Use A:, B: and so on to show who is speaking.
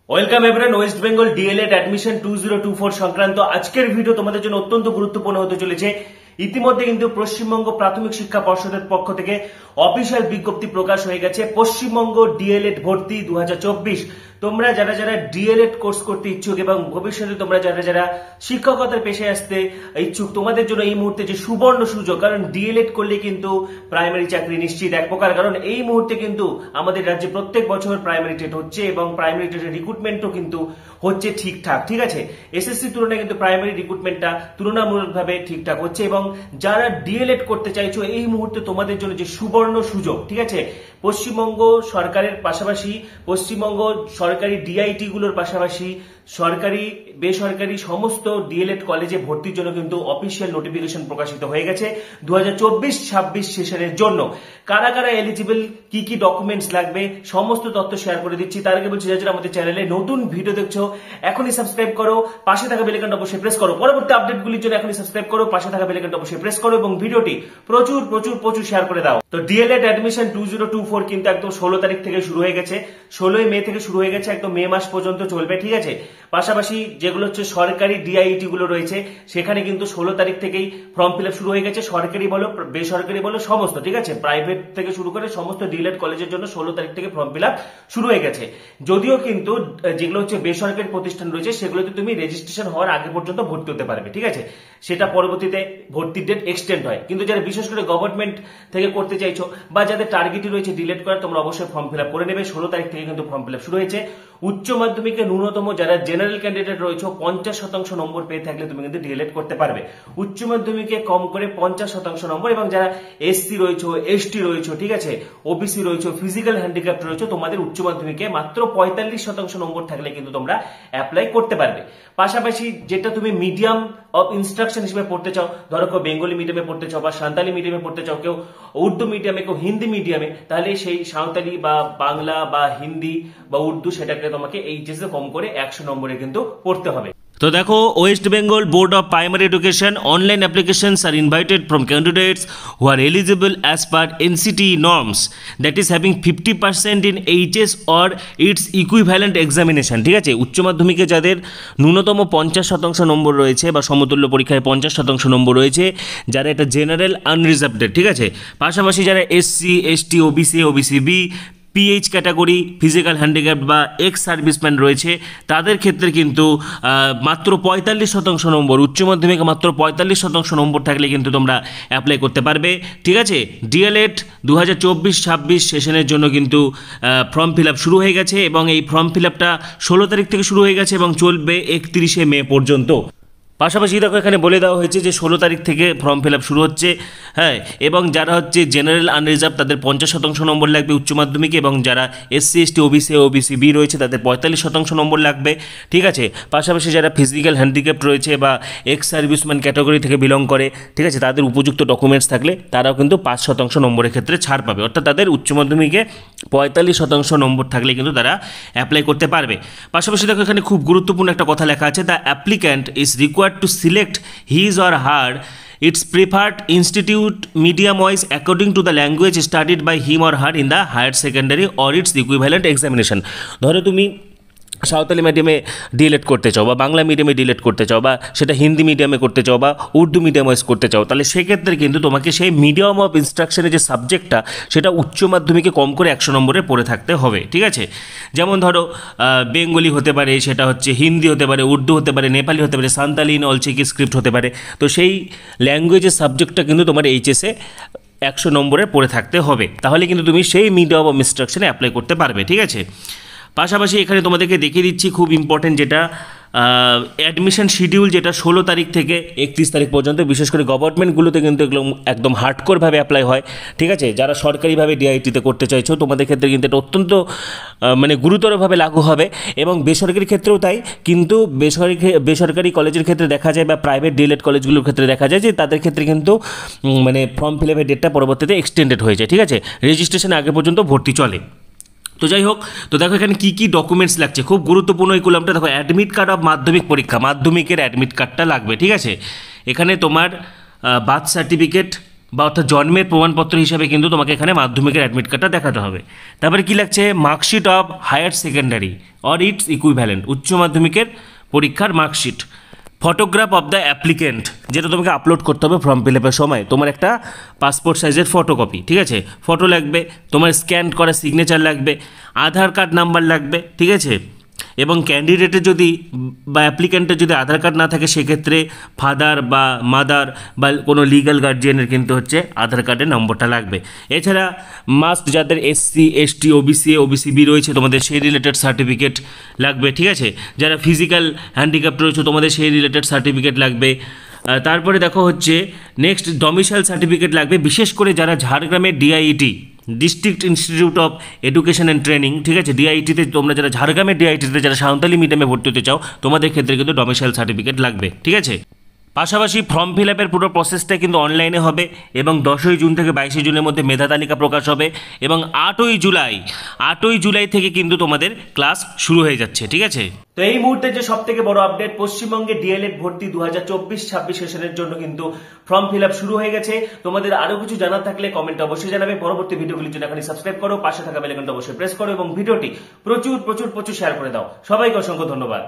A: Welcome everyone, West Bengal DElEd admission 2024 সংক্রান্ত আজকের video তোমাদের জন্য অত্যন্ত গুরুত্বপূর্ণ হতে চলেছে। ইতিমধ্যে কিন্তু পশ্চিমবঙ্গ প্রাথমিক শিক্ষা পর্ষদের পক্ষ থেকে অফিসিয়াল বিজ্ঞপ্তি প্রকাশ হয়ে গেছে। পশ্চিমবঙ্গ ডিএলএড ভর্তি 2024। তোমরা যারা যারা ডিএলএড কোর্স করতে ইচ্ছুক এবং ভবিষ্যতে তোমরা যারা যারা শিক্ষকতার পেশায় আসতে ইচ্ছুক, তোমাদের জন্য এই মুহূর্তে যে সুবর্ণ সুযোগ, কারণ ডিএলএড করলে কিন্তু প্রাইমারি চাকরি নিশ্চিত এক প্রকার। কারণ এই মুহূর্তে কিন্তু আমাদের রাজ্যে প্রত্যেক বছর প্রাইমারি টেট হচ্ছে এবং প্রাইমারি টেটের রিক্রুটমেন্টও কিন্তু হচ্ছে ঠিকঠাক। ঠিক আছে, এসএসসি তুলনায় কিন্তু প্রাইমারি রিক্রুটমেন্টটা তুলনামূলকভাবে ঠিকঠাক হচ্ছে। এবং যারা ডিএলএড করতে চাইছো, এই মুহূর্তে তোমাদের জন্য যে সুবর্ণ সুযোগ, ঠিক আছে, পশ্চিমবঙ্গ সরকারের পাশাপাশি পশ্চিমবঙ্গ সরকারি ডিআইটি গুলোর পাশাপাশি সরকারি বেসরকারি সমস্ত ডিএলএড কলেজে ভর্তির জন্য কিন্তু অফিসিয়াল নোটিফিকেশন প্রকাশিত হয়ে গেছে 2024-26 সেশনের জন্য। কারা কারা এলিজিবল, কি কি ডকুমেন্টস লাগবে, সমস্ত তথ্য শেয়ার করে দিচ্ছি। তার আগে বলছি, যারা আমাদের চ্যানেলে নতুন ভিডিও দেখছো এখনই সাবস্ক্রাইব করো, পাশে থাকা বেল আইকনটা অবশ্যই প্রেস করো। পরবর্তী আপডেটগুলির জন্য এখনই সাবস্ক্রাইব করো, পাশে থাকা বেল আইকনটা অবশ্যই প্রেস করো এবং ভিডিওটি প্রচুর প্রচুর প্রচুর শেয়ার করে দাও। তো ডিএলএড অ্যাডমিশন 2024 কিন্তু একদম 16 তারিখ থেকে শুরু হয়ে গেছে, 16 মে থেকে শুরু হয়ে গেছে, একদম মে মাস পর্যন্ত চলবে। ঠিক আছে, পাশাপাশি যেগুলো হচ্ছে সরকারি ডিআইটি গুলো রয়েছে সেখানে কিন্তু 16 তারিখ থেকেই ফর্ম ফিল আপ শুরু হয়ে গেছে। সরকারি বলো বেসরকারি বলো সমস্ত, ঠিক আছে, প্রাইভেট থেকে শুরু করে সমস্ত ডিএলএড কলেজের জন্য 16 তারিখ থেকে ফর্ম ফিল আপ শুরু হয়ে গেছে। যদিও কিন্তু যেগুলো হচ্ছে বেসরকারি প্রতিষ্ঠান রয়েছে সেগুলোতে তুমি রেজিস্ট্রেশন হওয়ার আগে পর্যন্ত ভর্তি হতে পারবে। ঠিক আছে, সেটা পরবর্তীতে ভর্তির ডেট এক্সটেন্ড হয়। কিন্তু যারা বিশেষ করে গভর্নমেন্ট থেকে করতে চাইছো বা যাদের টার্গেটই রয়েছে ডিএলএড করার, তোমরা অবশ্যই ফর্ম ফিল আপ করে নেবে। 16 তারিখ থেকে কিন্তু ফর্ম ফিল আপ শুরু হয়েছে। উচ্চ মাধ্যমিকে ন্যূনতম যারা জেনারেল ক্যান্ডিডেট রয়েছে 50% নম্বর পেয়ে থাকলে তুমি কিন্তু ডিএলএড করতে পারবে। উচ্চ মাধ্যমিকে কম করে 50% নম্বর, এবং যারা এসসি রয়েছে, এসটি রয়েছে, ঠিক আছে, ওবিসি রয়েছে, ফিজিক্যাল হ্যান্ডিক্যাপ্ট রয়েছে, তোমাদের উচ্চ মাধ্যমিকে মাত্র 45% নম্বর থাকলে কিন্তু তোমরা অ্যাপ্লাই করতে পারবে। পাশাপাশি যেটা তুমি মিডিয়াম অফ ইনস্ট্রাকশন হিসেবে পড়তে চাও, ধরো কেউ বেঙ্গলি মিডিয়ামে পড়তে চাও বা সাঁওতালি মিডিয়ামে পড়তে চাও, কেউ উর্দু মিডিয়ামে, কেউ হিন্দি মিডিয়ামে, তাহলে সেই সাঁওতালি বা বাংলা বা হিন্দি বা উর্দু সেটাকে তোমাকে এইচএসে কম করে 100 নম্বরে কিন্তু পড়তে হবে। তো দেখো, West Bengal board of primary education online applications are invited from candidates who are eligible as per NCT norms that is having 50% in HS or its equivalent examination. ঠিক আছে, উচ্চ মাধ্যমিকে যাদের ন্যূনতম 50% নম্বর রয়েছে বা সমতুল্য পরীক্ষায় 50% নম্বর রয়েছে, যারা এটা জেনারেল আনরিজার্ভড, ঠিক আছে, পাশাপাশি যারা SC, ST, OBC, OBC B, PH category, physical handicapped বা এক্স সার্ভিসম্যান রয়েছে, তাদের ক্ষেত্রে কিন্তু মাত্র 45% নম্বর, উচ্চ মাধ্যমিকে মাত্র 45% নম্বর থাকলে কিন্তু তোমরা অ্যাপ্লাই করতে পারবে। ঠিক আছে, ডিএলএড 2024-26 সেশনের জন্য কিন্তু ফর্ম ফিল আপ শুরু হয়ে গেছে এবং এই ফর্ম ফিল আপটা 16 তারিখ থেকে শুরু হয়ে গেছে এবং চলবে 31শে মে পর্যন্ত। পাশাপাশি দেখো, এখানে বলে দেওয়া হয়েছে যে 16 তারিখ থেকে ফর্ম ফিল আপ শুরু হচ্ছে। হ্যাঁ, এবং যারা হচ্ছে জেনারেল আনরিজার্ভ তাদের 50% নম্বর লাগবে উচ্চ মাধ্যমিকে, এবং যারা SC, ST, OBC, OBC B রয়েছে তাদের 45% নম্বর লাগবে। ঠিক আছে, পাশাপাশি যারা ফিজিক্যাল হ্যান্ডিক্যাপ্ট রয়েছে বা এক্স সার্ভিসম্যান ক্যাটাগরি থেকে বিলং করে, ঠিক আছে, তাদের উপযুক্ত ডকুমেন্টস থাকলে তারাও কিন্তু 5% নম্বরের ক্ষেত্রে ছাড় পাবে। অর্থাৎ তাদের উচ্চ মাধ্যমিকে 45% নম্বর থাকলে কিন্তু তারা অ্যাপ্লাই করতে পারবে। পাশাপাশি দেখো, এখানে খুব গুরুত্বপূর্ণ একটা কথা লেখা আছে, the applicant is required to select his or her its preferred institute medium wise according to the language studied by him or her in the higher secondary or its equivalent examination। ধরো তুমি সাঁওতালি মিডিয়ামে D.El.Ed করতে চাও বা বাংলা মিডিয়ামে D.El.Ed করতে চাও বা সেটা হিন্দি মিডিয়ামে করতে চাও বা উর্দু মিডিয়াম ওয়াইজ করতে চাও, তাহলে সেক্ষেত্রে কিন্তু তোমাকে সেই মিডিয়াম অফ ইনস্ট্রাকশনের যে সাবজেক্টটা সেটা উচ্চ মাধ্যমিকে কম করে 100 নম্বরে পড়ে থাকতে হবে। ঠিক আছে, যেমন ধরো বেঙ্গলি হতে পারে, সেটা হচ্ছে হিন্দি হতে পারে, উর্দু হতে পারে, নেপালি হতে পারে, সাঁওতালি ইন অলচিকি স্ক্রিপ্ট হতে পারে। তো সেই ল্যাঙ্গুয়েজের সাবজেক্টটা কিন্তু তোমার এইচএসে 100 নম্বরে পড়ে থাকতে হবে, তাহলে কিন্তু তুমি সেই মিডিয়াম অফ ইনস্ট্রাকশনে অ্যাপ্লাই করতে পারবে। ঠিক আছে, পাশাপাশি এখানে তোমাদেরকে দেখিয়ে দিচ্ছি খুব ইম্পর্টেন্ট যেটা অ্যাডমিশন শিডিউল, যেটা 16 তারিখ থেকে 31 তারিখ পর্যন্ত। বিশেষ করে গভর্নমেন্টগুলোতে কিন্তু এগুলো একদম হার্ডকোরভাবে অ্যাপ্লাই হয়। ঠিক আছে, যারা সরকারিভাবে ডিআইটিতে করতে চাইছো তোমাদের ক্ষেত্রে কিন্তু এটা অত্যন্ত মানে গুরুতরভাবে লাগু হবে, এবং বেসরকারি ক্ষেত্রেও তাই। কিন্তু বেসরকারি কলেজের ক্ষেত্রে দেখা যায় বা প্রাইভেট ডিএলএড কলেজগুলোর ক্ষেত্রে দেখা যায় যে তাদের ক্ষেত্রে কিন্তু মানে ফর্ম ফিল আপের ডেটটা পরবর্তীতে এক্সটেন্ডেড হয়ে যায়। ঠিক আছে, রেজিস্ট্রেশন আগে পর্যন্ত ভর্তি চলে। তো যাই হোক, তো দেখো এখানে কী কী ডকুমেন্টস লাগছে, খুব গুরুত্বপূর্ণ এই কলামটা। দেখো, অ্যাডমিট কার্ড অফ মাধ্যমিক পরীক্ষা, মাধ্যমিকের অ্যাডমিট কার্ডটা লাগবে। ঠিক আছে, এখানে তোমার বার্থ সার্টিফিকেট বা অর্থাৎ জন্মের প্রমাণপত্র হিসাবে কিন্তু তোমাকে এখানে মাধ্যমিকের অ্যাডমিট কার্ডটা দেখাতে হবে। তারপরে কি লাগছে, marksheet of higher secondary or its equivalent, উচ্চ মাধ্যমিকের পরীক্ষার marksheet. Photograph of the applicant, যেটা তোমাকে আপলোড করতে হবে ফর্ম ফিল আপের সময়, তোমার একটা পাসপোর্ট সাইজের ফটোকপি, ঠিক আছে, ফটো লাগবে, তোমার স্ক্যান করা সিগনেচার লাগবে, আধার কার্ড নাম্বার লাগবে, ঠিক আছে। এবং ক্যান্ডিডেটের যদি বা অ্যাপ্লিক্যান্টের যদি আধার কার্ড না থাকে সেক্ষেত্রে ফাদার বা মাদার বা কোনো লিগ্যাল গার্জিয়ানের কিন্তু হচ্ছে আধার কার্ডের নম্বরটা লাগবে। এছাড়া মাস্ট যাদের এসসি এসটি ওবিসি ওবিসিবি রয়েছে তোমাদের সেই রিলেটেড সার্টিফিকেট লাগবে, ঠিক আছে। যারা ফিজিক্যাল হ্যান্ডিক্যাপ্ট রয়েছে তোমাদের সেই রিলেটেড সার্টিফিকেট লাগবে। তারপরে দেখো হচ্ছে নেক্সট ডমিসাইল সার্টিফিকেট লাগবে, বিশেষ করে যারা ঝাড়গ্রামের DIET district institute of education and training, ঠিক আছে, ডিআইটিতে তোমরা যারা ঝাড়গ্রামের ডিআইটিতে যারা সাঁওতালি মিডিয়ামে ভর্তি হতে চাও তোমাদের ক্ষেত্রে কিন্তু ডমিসাইল সার্টিফিকেট লাগবে, ঠিক আছে। পাশাপাশি ফর্ম ফিল আপের পুরো প্রসেসটা কিন্তু অনলাইনে হবে এবং 10ই জুন থেকে 22শে জুনের মধ্যে মেধা তালিকা প্রকাশ হবে এবং 8ই জুলাই থেকে কিন্তু তোমাদের ক্লাস শুরু হয়ে যাচ্ছে, ঠিক আছে। তো এই মুহূর্তে যে সব থেকে বড় আপডেট, পশ্চিমবঙ্গে ডিএলএড ভর্তি 2024-26 সেশনের জন্য কিন্তু ফর্ম ফিল আপ শুরু হয়ে গেছে। তোমাদের আরো কিছু জানার থাকলে কমেন্ট অবশ্যই জানাবে। পরবর্তী ভিডিওগুলির জন্য এখানে সাবস্ক্রাইব করো, পাশে থাকা বেল আইকনটা অবশ্যই প্রেস করো এবং ভিডিওটি প্রচুর শেয়ার করে দাও। সবাইকে অসংখ্য ধন্যবাদ।